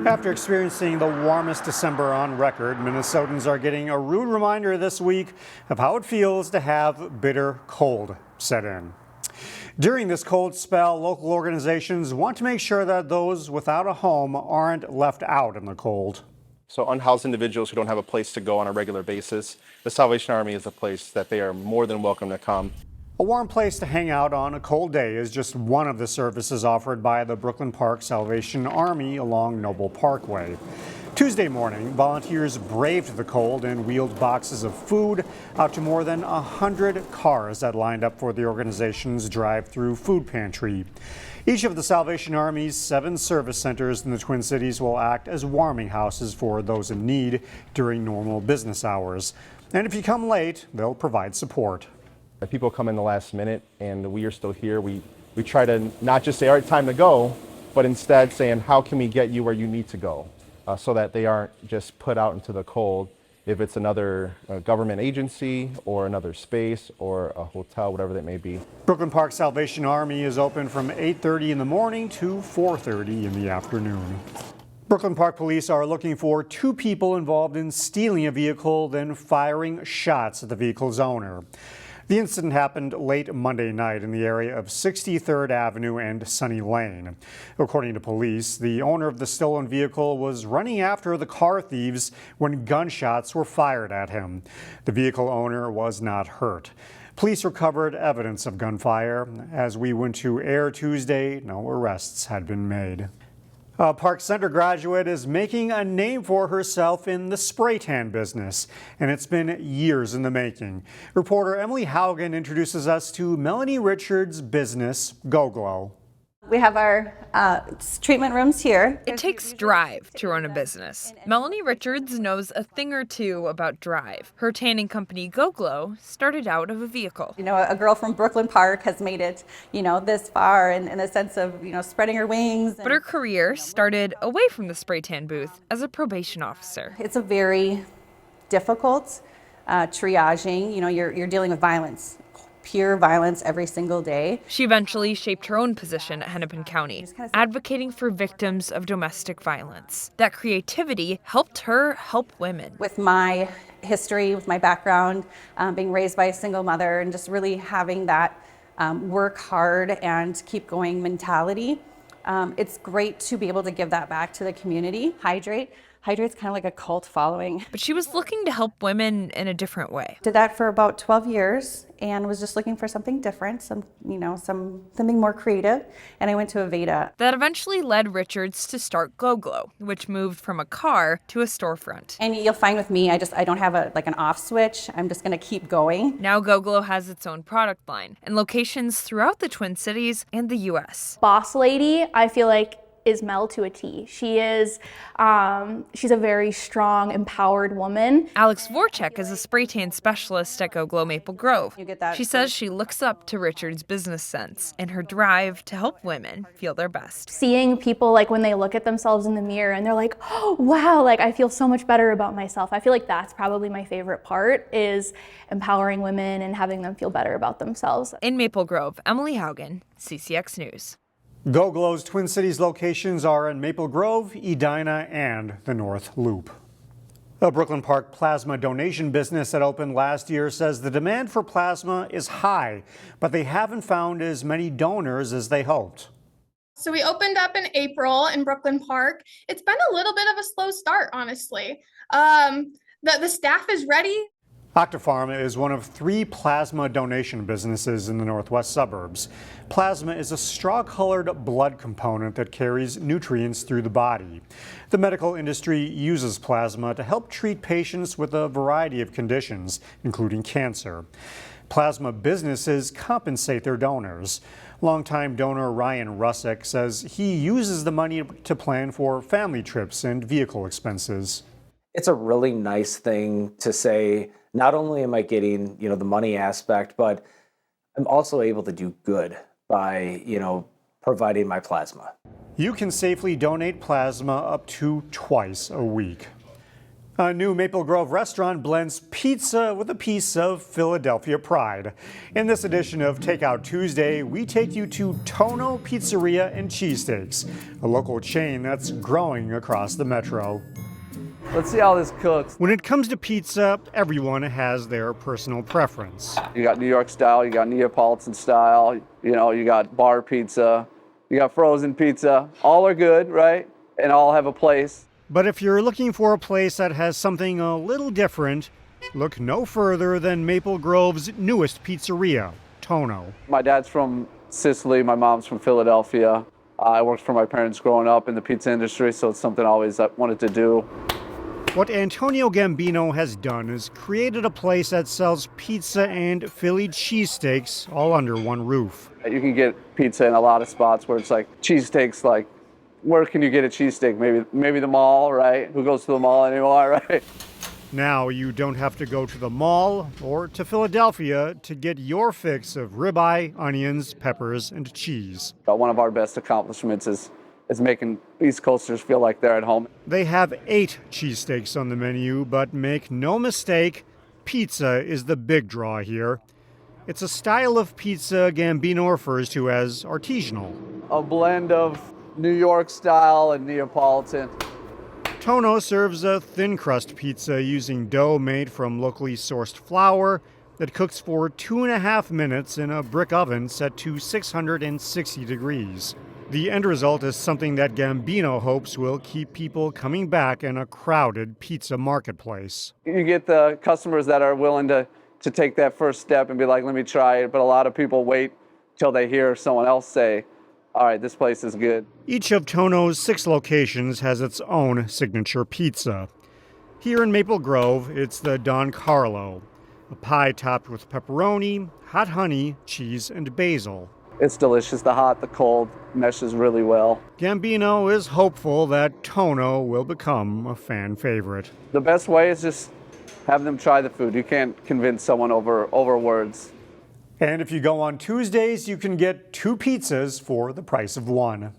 After experiencing the warmest December on record, Minnesotans are getting a rude reminder this week of how it feels to have bitter cold set in. During this cold spell, local organizations want to make sure that those without a home aren't left out in the cold. So unhoused individuals who don't have a place to go on a regular basis, the Salvation Army is a place that they are more than welcome to come. A warm place to hang out on a cold day is just one of the services offered by the Brooklyn Park Salvation Army along Noble Parkway. Tuesday morning, volunteers braved the cold and wheeled boxes of food out to more than 100 cars that lined up for the organization's drive-through food pantry. Each of the Salvation Army's 7 service centers in the Twin Cities will act as warming houses for those in need during normal business hours. And if you come late, they'll provide support. People come in the last minute and we are still here. We try to not just say, all right, time to go, but instead saying, how can we get you where you need to go? So that they aren't just put out into the cold. If it's another government agency or another space or a hotel, whatever that may be. Brooklyn Park Salvation Army is open from 8:30 in the morning to 4:30 in the afternoon. Brooklyn Park Police are looking for 2 people involved in stealing a vehicle, then firing shots at the vehicle's owner. The incident happened late Monday night in the area of 63rd Avenue and Sunny Lane. According to police, the owner of the stolen vehicle was running after the car thieves when gunshots were fired at him. The vehicle owner was not hurt. Police recovered evidence of gunfire. As we went to air Tuesday, no arrests had been made. A Park Center graduate is making a name for herself in the spray tan business, and it's been years in the making. Reporter Emily Haugen introduces us to Melanie Richards' business, Go Glow. We have our treatment rooms here. It takes drive to run a business. Melanie Richards knows a thing or two about drive. Her tanning company, Go Glow, started out of a vehicle. You know, a girl from Brooklyn Park has made it, this far in the sense of, spreading her wings. But her career started away from the spray tan booth as a probation officer. It's a very difficult triaging. You're dealing with violence. Pure violence every single day. She eventually shaped her own position at Hennepin County, advocating for victims of domestic violence. That creativity helped her help women. With my history, with my background, being raised by a single mother, and just really having that work hard and keep going mentality, it's great to be able to give that back to the community. Hydrate's kind of like a cult following. But she was looking to help women in a different way. Did that for about 12 years and was just looking for something different, something more creative. And I went to Aveda. That eventually led Richards to start Go Glow, which moved from a car to a storefront. And you'll find with me, I don't have an off switch. I'm just gonna keep going. Now Go Glow has its own product line and locations throughout the Twin Cities and the U.S. Boss lady, I feel like, is Mel to a T. She is, she's a very strong, empowered woman. Alex Vorchek is a spray tan specialist at Go Glow Maple Grove. She says she looks up to Richard's business sense and her drive to help women feel their best. Seeing people when they look at themselves in the mirror and they're like, oh, wow, I feel so much better about myself. I feel like that's probably my favorite part, is empowering women and having them feel better about themselves. In Maple Grove, Emily Haugen, CCX News. Go Glow's Twin Cities locations are in Maple Grove, Edina, and the North Loop. A Brooklyn Park plasma donation business that opened last year says the demand for plasma is high, but they haven't found as many donors as they hoped. So we opened up in April in Brooklyn Park. It's been a little bit of a slow start, honestly. The staff is ready. Octapharma is one of 3 plasma donation businesses in the northwest suburbs. Plasma is a straw-colored blood component that carries nutrients through the body. The medical industry uses plasma to help treat patients with a variety of conditions, including cancer. Plasma businesses compensate their donors. Longtime donor Ryan Russick says he uses the money to plan for family trips and vehicle expenses. It's a really nice thing to say, not only am I getting, the money aspect, but I'm also able to do good by, providing my plasma. You can safely donate plasma up to twice a week. A new Maple Grove restaurant blends pizza with a piece of Philadelphia pride. In this edition of Takeout Tuesday, we take you to Tono Pizzeria and Cheesesteaks, a local chain that's growing across the metro. Let's see how this cooks. When it comes to pizza, everyone has their personal preference. You got New York style, you got Neapolitan style, you got bar pizza, you got frozen pizza. All are good, right? And all have a place. But if you're looking for a place that has something a little different, look no further than Maple Grove's newest pizzeria, Tono. My dad's from Sicily, my mom's from Philadelphia. I worked for my parents growing up in the pizza industry, so it's something I always wanted to do. What Antonio Gambino has done is created a place that sells pizza and Philly cheesesteaks all under one roof. You can get pizza in a lot of spots where it's like cheesesteaks, like where can you get a cheesesteak? Maybe the mall, right? Who goes to the mall anymore, right? Now you don't have to go to the mall or to Philadelphia to get your fix of ribeye, onions, peppers, and cheese. One of our best accomplishments is making East Coasters feel like they're at home. They have 8 cheesesteaks on the menu, but make no mistake, pizza is the big draw here. It's a style of pizza Gambino refers to as artisanal. A blend of New York style and Neapolitan. Tono serves a thin crust pizza using dough made from locally sourced flour that cooks for 2.5 minutes in a brick oven set to 660 degrees. The end result is something that Gambino hopes will keep people coming back in a crowded pizza marketplace. You get the customers that are willing to take that first step and be like, let me try it, but a lot of people wait till they hear someone else say, all right, this place is good. Each of Tono's 6 locations has its own signature pizza. Here in Maple Grove, it's the Don Carlo, a pie topped with pepperoni, hot honey, cheese, and basil. It's delicious. The hot, the cold meshes really well. Gambino is hopeful that Tono will become a fan favorite. The best way is just have them try the food. You can't convince someone over words. And if you go on Tuesdays, you can get 2 pizzas for the price of 1.